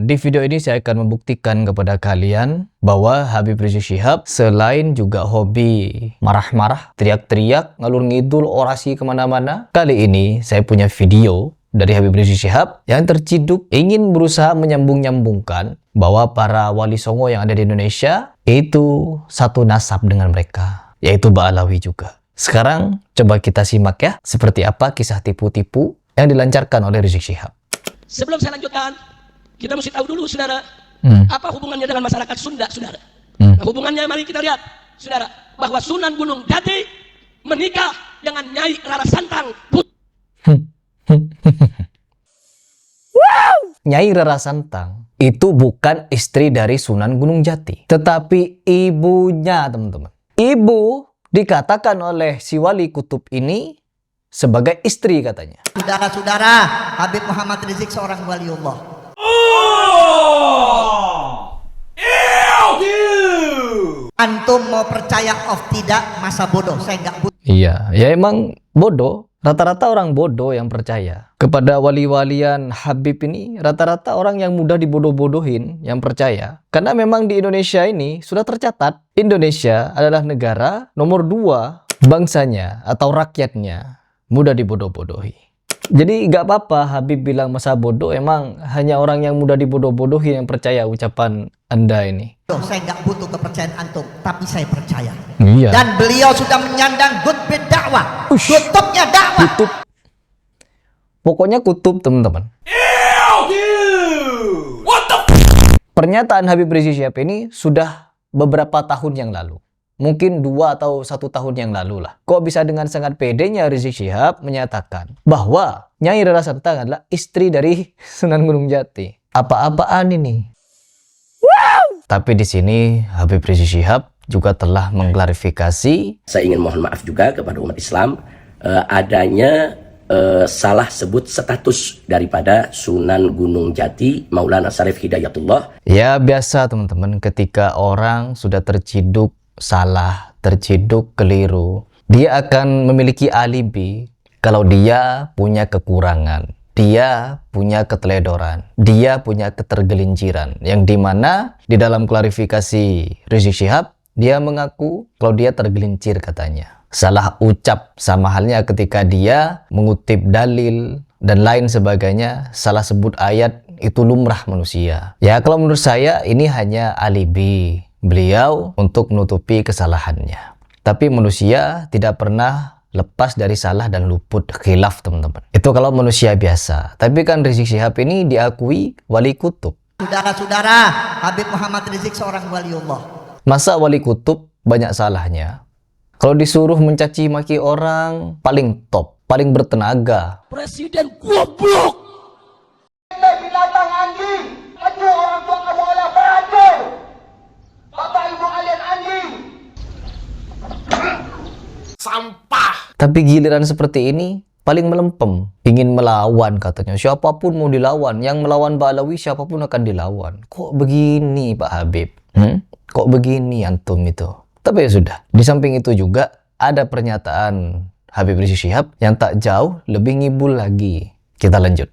Di video ini saya akan membuktikan kepada kalian bahwa Habib Rizik Syihab selain juga hobi marah-marah, teriak-teriak, ngalur ngidul, orasi kemana-mana. Kali ini saya punya video dari Habib Rizik Syihab yang terciduk ingin berusaha menyambung-nyambungkan bahwa para wali songo yang ada di Indonesia itu satu nasab dengan mereka, yaitu Ba'alawi juga. Sekarang coba kita simak ya, seperti apa kisah tipu-tipu yang dilancarkan oleh Rizik Syihab. Sebelum saya lanjutkan, kita mesti tahu dulu, saudara, apa hubungannya dengan masyarakat Sunda, saudara. Nah, hubungannya mari kita lihat, saudara, bahwa Sunan Gunung Jati menikah dengan Nyai Rara Santang. Nyai Rara Santang itu bukan istri dari Sunan Gunung Jati, tetapi ibunya, teman-teman. Ibu dikatakan oleh si wali kutub ini sebagai istri katanya. Saudara-saudara, Habib Muhammad Rizik seorang waliullah. Antum mau percaya of tidak, masa bodoh, saya nggak butuh. Iya, ya emang bodoh. Rata-rata orang bodoh yang percaya. Kepada wali-walian Habib ini, rata-rata orang yang mudah dibodoh-bodohin yang percaya. Karena memang di Indonesia ini sudah tercatat, Indonesia adalah negara nomor 2 bangsanya atau rakyatnya mudah dibodoh-bodohi. Jadi nggak apa-apa Habib bilang masa bodoh, emang hanya orang yang mudah dibodoh-bodohi yang percaya ucapan Anda ini. Saya nggak butuh kepercayaan antum, tapi saya percaya. Iya. Dan beliau sudah menyandang khutbah dakwah. Kutubnya dakwah. Kutub. Pokoknya kutub, teman-teman. Pernyataan Habib Rizik Syihab ini sudah beberapa tahun yang lalu. Mungkin 2 atau 1 tahun yang lalu lah. Kok bisa dengan sangat pedenya Rizik Syihab menyatakan bahwa Nyai Rara Santang adalah istri dari Sunan Gunung Jati. Apa-apaan ini? Wow! Tapi di sini Habib Rizik Syihab juga telah mengklarifikasi. Saya ingin mohon maaf juga kepada umat Islam adanya salah sebut status daripada Sunan Gunung Jati Maulana Syarif Hidayatullah. Ya biasa teman-teman, ketika orang sudah terciduk salah, terciduk keliru, dia akan memiliki alibi kalau dia punya kekurangan, dia punya keteledoran, dia punya ketergelinciran, yang dimana di dalam klarifikasi Rizik Syihab dia mengaku kalau dia tergelincir katanya. Salah ucap sama halnya ketika dia mengutip dalil dan lain sebagainya, salah sebut ayat, itu lumrah manusia. Ya kalau menurut saya ini hanya alibi beliau untuk menutupi kesalahannya. Tapi manusia tidak pernah lepas dari salah dan luput khilaf, teman-teman. Itu kalau manusia biasa. Tapi kan Rizik Syihab ini diakui wali kutub. Saudara-saudara, Habib Muhammad Rizik seorang waliullah. Masa wali kutub banyak salahnya? Kalau disuruh mencaci maki orang, paling top, paling bertenaga. Presiden goblok. Binatang anjing, aduh orang tua kamu adalah beracun. Bapak ibu kalian anjing. Sampah. Tapi giliran seperti ini paling melempem, ingin melawan katanya. Siapapun mau dilawan, yang melawan Ba'alawi siapapun akan dilawan. Kok begini Pak Habib? Kok begini antum itu? Tapi ya sudah. Di samping itu juga ada pernyataan Habib Rizik Syihab yang tak jauh lebih ngibul lagi. Kita lanjut.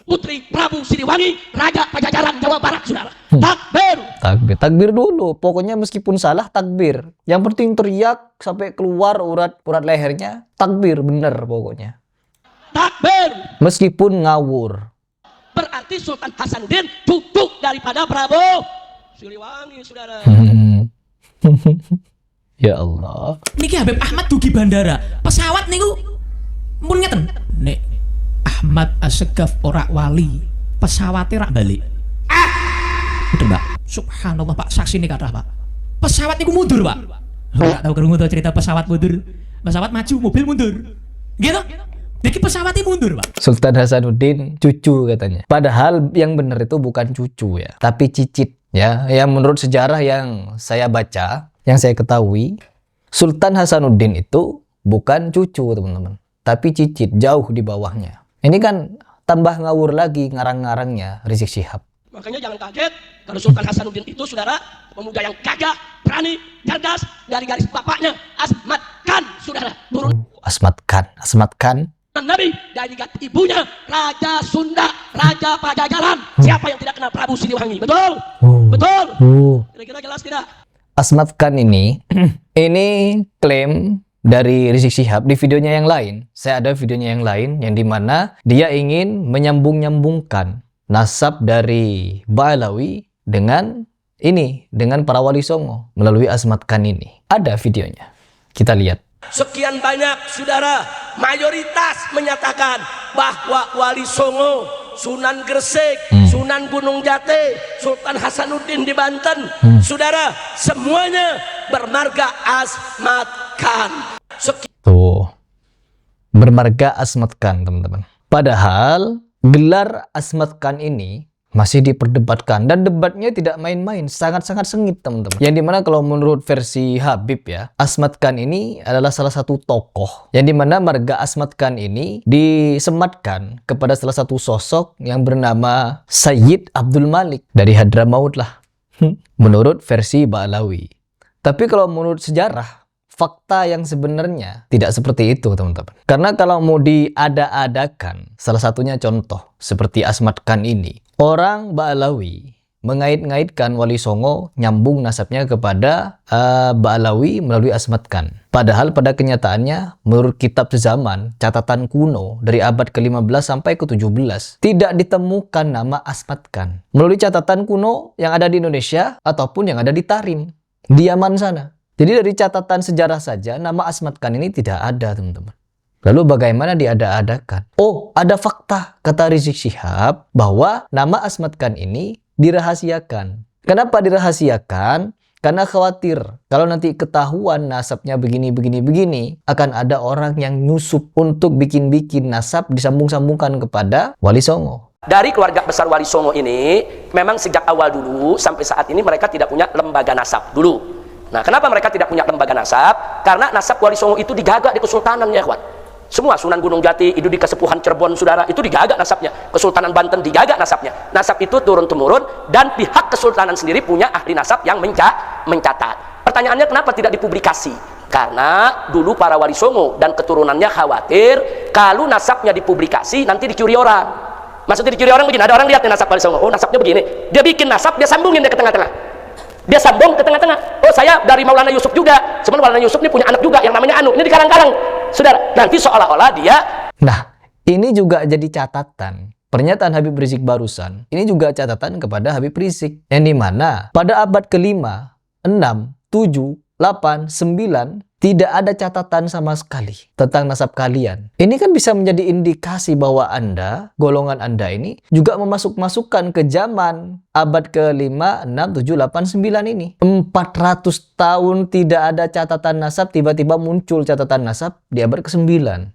Putri Prabu Siliwangi, Raja Pajajaran Jawa Barat, saudara. Takbir. Takbir, takbir dulu. Pokoknya meskipun salah takbir. Yang penting teriak sampai keluar urat lehernya. Takbir bener pokoknya. Takbir. Meskipun ngawur. Berarti Sultan Hasanuddin cucu daripada Prabu Siliwangi, saudara. Ya Allah. Niki Habib Ahmad dugi bandara. Pesawat niku mun ngeten. Nek Ahmad Assegaf ora wali, pesawatnya rak balik. Udah Mbak, subhanallah Pak, saksi ini kata Pak. Pesawat niku mundur Pak. Nggak tahu kerungu tuh cerita pesawat mundur. Pesawat maju, mobil mundur. Gitu? Jadi pesawatnya mundur Pak. Sultan Hasanuddin cucu katanya. Padahal yang benar itu bukan cucu ya, tapi cicit ya. Yang menurut sejarah yang saya baca, yang saya ketahui, Sultan Hasanuddin itu bukan cucu teman-teman, tapi cicit, jauh di bawahnya. Ini kan tambah ngawur lagi ngarang-ngarangnya Rizik Syihab. Makanya jangan kaget kalau Sultan Hasanuddin itu, saudara, pemuda yang gagah, berani, cerdas, dari garis bapaknya Asmat Khan, saudara. Turun. Asmat Khan Nabi dan ingat ibunya Raja Sunda, Raja Pajajaran. Siapa yang tidak kenal Prabu Siliwangi? Betul? Betul? Kira-kira jelas tidak? Asmat Khan ini klaim dari Rizik Syihab di videonya yang lain. Saya ada videonya yang lain yang dimana dia ingin menyambung-nyambungkan nasab dari Ba'alawi dengan para Wali Songo melalui Asmat Khan ini. Ada videonya. Kita lihat. Sekian banyak saudara, mayoritas menyatakan bahwa Wali Songo, Sunan Gresik, Sunan Gunung Jati, Sultan Hasanuddin di Banten, saudara, semuanya bermarga Asmat Khan. Tuh, bermarga Asmat Khan, teman-teman. Padahal gelar Asmat Khan ini masih diperdebatkan, dan debatnya tidak main-main, sangat-sangat sengit, teman-teman. Yang dimana kalau menurut versi Habib ya, Asmat Khan ini adalah salah satu tokoh, yang dimana marga Asmat Khan ini disematkan kepada salah satu sosok yang bernama Sayyid Abdul Malik dari Hadramaut lah, menurut versi Ba'alawi. Tapi kalau menurut sejarah, fakta yang sebenarnya tidak seperti itu, teman-teman. Karena kalau mau diada-adakan, salah satunya contoh seperti Asmat Khan ini, orang Ba'alawi mengait-ngaitkan Wali Songo nyambung nasabnya kepada Ba'alawi melalui Asmat Khan. Padahal pada kenyataannya, menurut kitab sezaman, catatan kuno dari abad ke-15 sampai ke-17, tidak ditemukan nama Asmat Khan melalui catatan kuno yang ada di Indonesia ataupun yang ada di Tarim, di Yaman sana. Jadi dari catatan sejarah saja, nama Asmat Khan ini tidak ada, teman-teman. Lalu bagaimana diada-adakan? Oh, ada fakta, kata Rizik Syihab, bahwa nama Asmat Khan ini dirahasiakan. Kenapa dirahasiakan? Karena khawatir, kalau nanti ketahuan nasabnya begini, akan ada orang yang nyusup untuk bikin-bikin nasab disambung-sambungkan kepada Wali Songo. Dari keluarga besar Wali Songo ini, memang sejak awal dulu sampai saat ini mereka tidak punya lembaga nasab dulu. Nah, kenapa mereka tidak punya lembaga nasab? Karena nasab Wali Songo itu digagak di kesultanannya, kawan. Semua Sunan Gunung Jati, itu di Kesepuhan Cirebon, saudara, itu digagak nasabnya. Kesultanan Banten digagak nasabnya. Nasab itu turun-temurun, dan pihak kesultanan sendiri punya ahli nasab yang mencatat. Pertanyaannya, kenapa tidak dipublikasi? Karena dulu para Wali Songo dan keturunannya khawatir kalau nasabnya dipublikasi nanti dicuri orang. Maksudnya dicuri orang begini, ada orang lihat nih nasab Wali Songo, oh nasabnya begini, dia bikin nasab, dia sambungin dia ke tengah-tengah. Dia sambung ke tengah-tengah. Oh, saya dari Maulana Yusuf juga. Sebenarnya Maulana Yusuf ini punya anak juga yang namanya Anu. Ini dikarang-karang, saudara. Nanti seolah-olah dia. Nah, ini juga jadi catatan. Pernyataan Habib Rizik barusan, ini juga catatan kepada Habib Rizik. Yang dimana pada abad ke-5, 6, 7, 8, 9, tidak ada catatan sama sekali tentang nasab kalian. Ini kan bisa menjadi indikasi bahwa Anda, golongan Anda ini, juga memasuk-masukkan ke zaman abad ke-5, 6, 7, 8, 9 ini. 400 tahun tidak ada catatan nasab, tiba-tiba muncul catatan nasab di abad ke-9.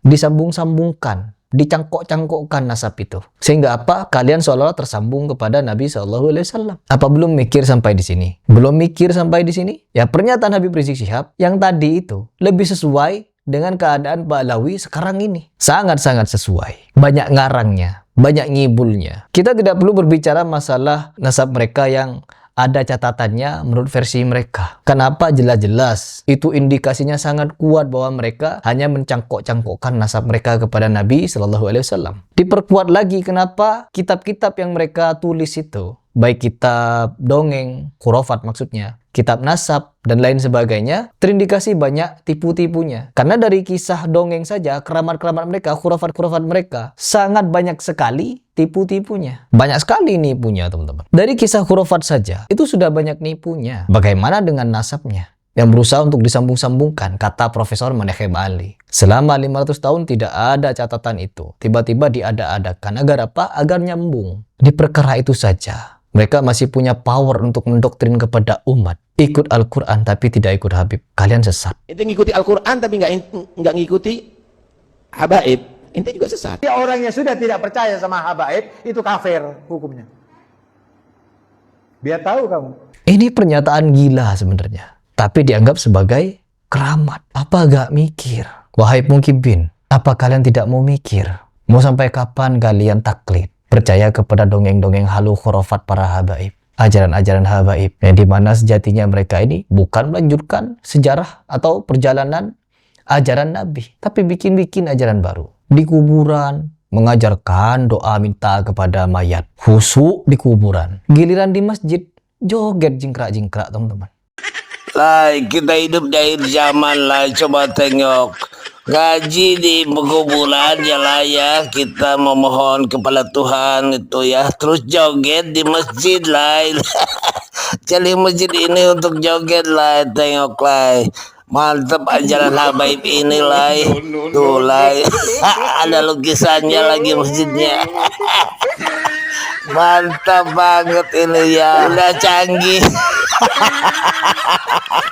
Disambung-sambungkan, dicangkok-cangkokkan nasab itu. Sehingga apa? Kalian seolah-olah tersambung kepada Nabi SAW. Apa belum mikir sampai di sini? Belum mikir sampai di sini? Ya, pernyataan Habib Rizik Syihab yang tadi itu lebih sesuai dengan keadaan Ba'alawi sekarang ini. Sangat-sangat sesuai. Banyak ngarangnya, banyak ngibulnya. Kita tidak perlu berbicara masalah nasab mereka yang ada catatannya menurut versi mereka. Kenapa? Jelas-jelas itu indikasinya sangat kuat bahwa mereka hanya mencangkok-cangkokkan nasab mereka kepada Nabi SAW. Diperkuat lagi kenapa kitab-kitab yang mereka tulis itu, baik kitab dongeng, khurafat maksudnya, kitab nasab, dan lain sebagainya, terindikasi banyak tipu-tipunya. Karena dari kisah dongeng saja, keramat-keramat mereka, khurafat-khurafat mereka, sangat banyak sekali tipu-tipunya. Banyak sekali nipunya, teman-teman. Dari kisah khurafat saja, itu sudah banyak nipunya. Bagaimana dengan nasabnya? Yang berusaha untuk disambung-sambungkan, kata Profesor Manekhem Ali. Selama 500 tahun tidak ada catatan itu. Tiba-tiba diada-adakan. Agar apa? Agar nyambung. Di perkara itu saja, mereka masih punya power untuk mendoktrin kepada umat. Ikut Al-Quran tapi tidak ikut Habib. Kalian sesat. Ente ngikuti Al-Quran tapi nggak ngikuti habaib. Ente juga sesat. Orang yang sudah tidak percaya sama habaib itu kafir hukumnya. Biar tahu kamu. Ini pernyataan gila sebenarnya. Tapi dianggap sebagai keramat. Apa gak mikir? Wahai pengkibin, apa kalian tidak mau mikir? Mau sampai kapan kalian taklid? Percaya kepada dongeng-dongeng halu khurafat para habaib, ajaran-ajaran habaib, yang dimana sejatinya mereka ini bukan melanjutkan sejarah atau perjalanan ajaran Nabi, tapi bikin-bikin ajaran baru. di kuburan, mengajarkan doa minta kepada mayat, khusyuk di kuburan. Giliran di masjid, joget jingkrak-jingkrak, teman-teman. Lai, kita hidup di akhir zaman lah. Coba tengok ngaji di pekuburan ya lah ya. Kita memohon kepada Tuhan itu ya. Terus joget di masjid lah. Cari masjid ini untuk joget lah. Tengok lah. Mantap ajaran Habaib ini lah. Tuh lah. Ada lukisannya lagi masjidnya. Mantap banget ini ya. Udah canggih.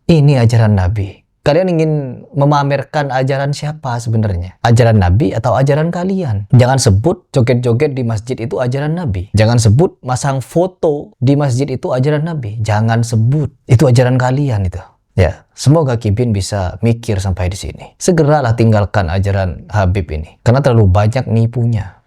Ini ajaran Nabi. Kalian ingin memamerkan ajaran siapa sebenarnya? Ajaran Nabi atau ajaran kalian? Jangan sebut joget-joget di masjid itu ajaran Nabi. Jangan sebut masang foto di masjid itu ajaran Nabi. Jangan sebut. Itu ajaran kalian itu. Ya, semoga Kibin bisa mikir sampai di sini. Segeralah tinggalkan ajaran Habib ini. Karena terlalu banyak nipunya.